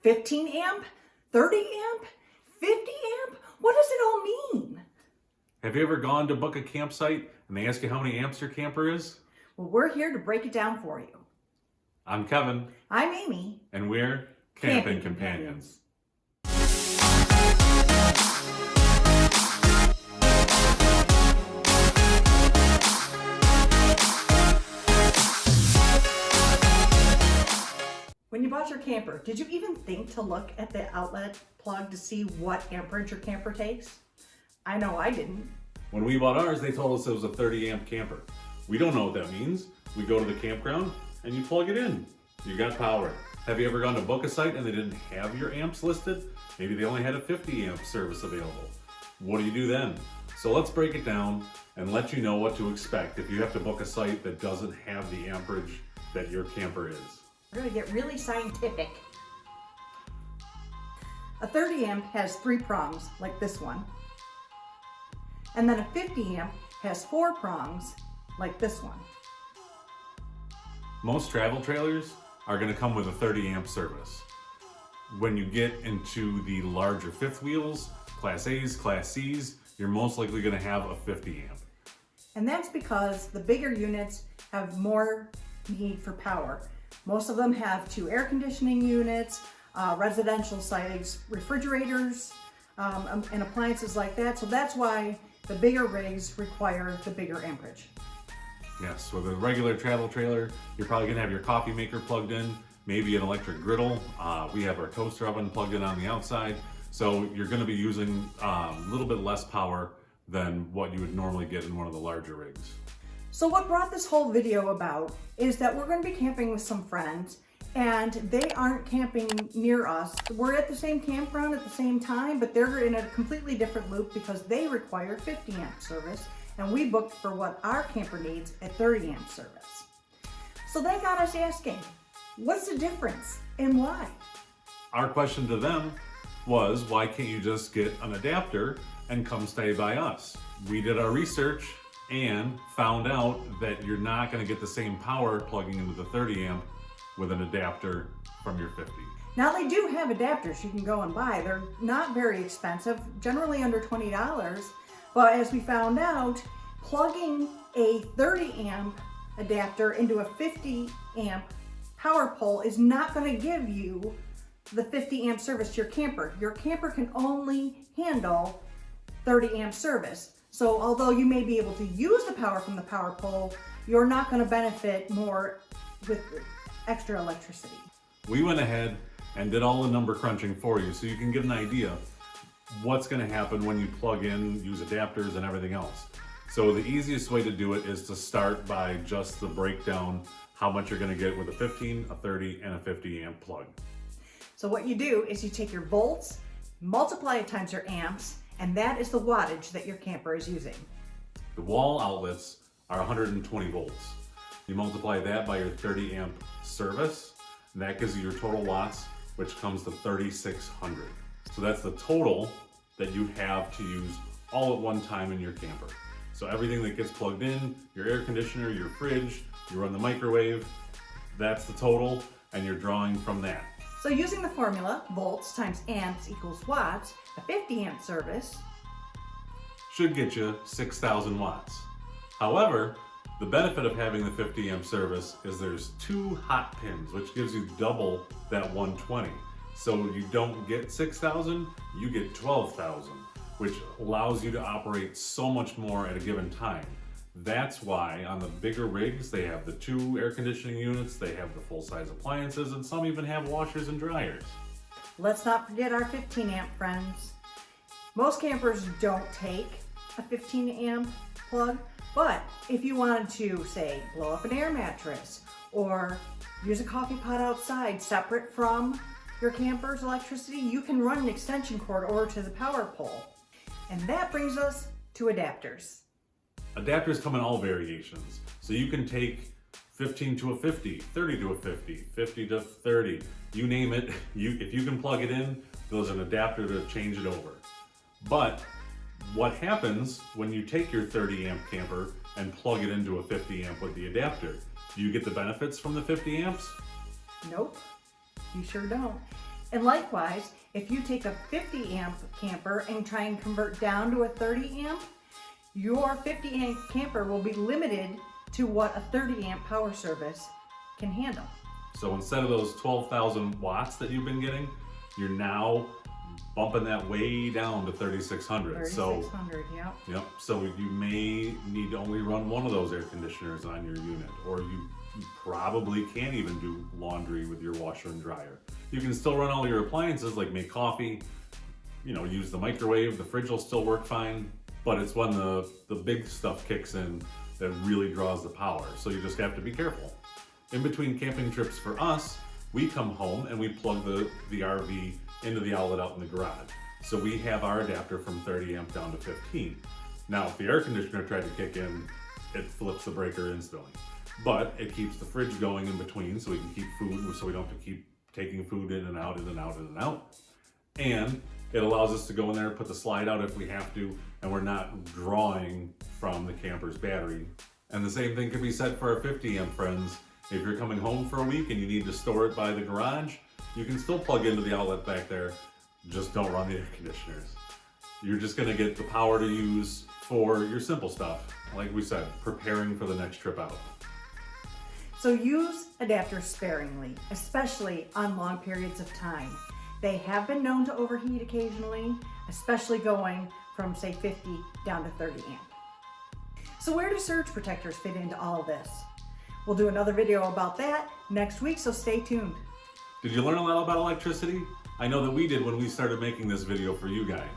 15 amp? 30 amp? 50 amp? What does it all mean? Have you ever gone to book a campsite and they ask you how many amps your camper is? Well, we're here to break it down for you. I'm Kevin, I'm Amy. and we're Camping Camping Companions. When you bought your camper, did you even think to look at the outlet plug to see what amperage your camper takes? I know I didn't. When we bought ours, they told us it was a 30 amp camper. We don't know what that means. We go to the campground and you plug it in. You got power. Have you ever gone to book a site and they didn't have your amps listed? Maybe they only had a 50 amp service available. What do you do then? So let's break it down and let you know what to expect if you have to book a site that doesn't have the amperage that your camper is. We're going to get really scientific. A 30 amp has 3 prongs, like this one. And then a 50 amp has 4 prongs, like this one. Most travel trailers are going to come with a 30 amp service. When you get into the larger fifth wheels, Class A's, Class C's, you're most likely going to have a 50 amp. And that's because the bigger units have more need for power. Most of them have 2 air conditioning units, residential sites, refrigerators, and appliances like that. So that's why the bigger rigs require the bigger amperage. Yes, with a regular travel trailer, you're probably gonna have your coffee maker plugged in, maybe an electric griddle. We have our toaster oven plugged in on the outside. So you're gonna be using a little bit less power than what you would normally get in one of the larger rigs. So what brought this whole video about is that we're going to be camping with some friends and they aren't camping near us. We're at the same campground at the same time, but they're in a completely different loop because they require 50 amp service and we booked for what our camper needs at 30 amp service. So they got us asking, what's the difference and why? Our question to them was, why can't you just get an adapter and come stay by us? We did our research and found out that you're not going to get the same power plugging into the 30 amp with an adapter from your 50. Now they do have adapters you can go and buy. They're not very expensive, generally under $20, but as we found out, plugging a 30 amp adapter into a 50 amp power pole is not going to give you the 50 amp service to your camper. Your camper can only handle 30 amp service. So although you may be able to use the power from the power pole, you're not going to benefit more with extra electricity. We went ahead and did all the number crunching for you so you can get an idea what's going to happen when you plug in, use adapters and everything else. So the easiest way to do it is to start by just the breakdown, how much you're going to get with a 15, a 30, and a 50 amp plug. So what you do is you take your volts, multiply it times your amps, and that is the wattage that your camper is using. The wall outlets are 120 volts. You multiply that by your 30 amp service, and that gives you your total watts, which comes to 3,600. So that's the total that you have to use all at one time in your camper. So everything that gets plugged in, your air conditioner, your fridge, you run the microwave, that's the total, and you're drawing from that. So using the formula, volts times amps equals watts, a 50 amp service should get you 6,000 watts. However, the benefit of having the 50 amp service is there's 2 hot pins, which gives you double that 120. So you don't get 6,000, you get 12,000, which allows you to operate so much more at a given time. That's why on the bigger rigs, they have the 2 air conditioning units, they have the full-size appliances, and some even have washers and dryers. Let's not forget our 15 amp friends. Most campers don't take a 15 amp plug, but if you wanted to, say, blow up an air mattress or use a coffee pot outside separate from your camper's electricity, you can run an extension cord over to the power pole. And that brings us to adapters. Adapters come in all variations. So you can take 15 to a 50, 30 to a 50, 50 to 30, you name it. If you can plug it in, there's an adapter to change it over. But what happens when you take your 30 amp camper and plug it into a 50 amp with the adapter? Do you get the benefits from the 50 amps? Nope, you sure don't. And likewise, if you take a 50 amp camper and try and convert down to a 30 amp, your 50 amp camper will be limited to what a 30 amp power service can handle. So instead of those 12,000 watts that you've been getting, you're now bumping that way down to 3,600. 3,600, yeah. Yep. So you may need to only run one of those air conditioners on your unit, or you probably can't even do laundry with your washer and dryer. You can still run all your appliances, like make coffee, use the microwave, the fridge will still work fine, but it's when the big stuff kicks in that really draws the power. So you just have to be careful. In between camping trips for us, we come home and we plug the RV into the outlet out in the garage. So we have our adapter from 30 amp down to 15. Now, if the air conditioner tried to kick in, it flips the breaker instantly. But it keeps the fridge going in between so we can keep food, so we don't have to keep taking food in and out, in and out, in and out. And it allows us to go in there, put the slide out if we have to, and we're not drawing from the camper's battery. And the same thing can be said for our 50 amp friends. If you're coming home for a week and you need to store it by the garage, you can still plug into the outlet back there, just don't run the air conditioners. You're just gonna get the power to use for your simple stuff. Like we said, preparing for the next trip out. So use adapters sparingly, especially on long periods of time. They have been known to overheat occasionally, especially going from say 50 down to 30 amp. So where do surge protectors fit into all of this? We'll do another video about that next week, so stay tuned. Did you learn a lot about electricity? I know that we did when we started making this video for you guys.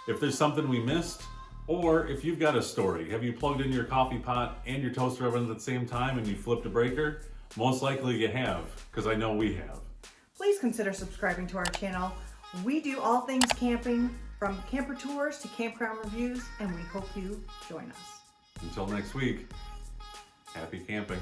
If there's something we missed, or if you've got a story, have you plugged in your coffee pot and your toaster oven at the same time and you flipped a breaker? Most likely you have, because I know we have. Please consider subscribing to our channel. We do all things camping, from camper tours to campground reviews, and we hope you join us. Until next week, happy camping.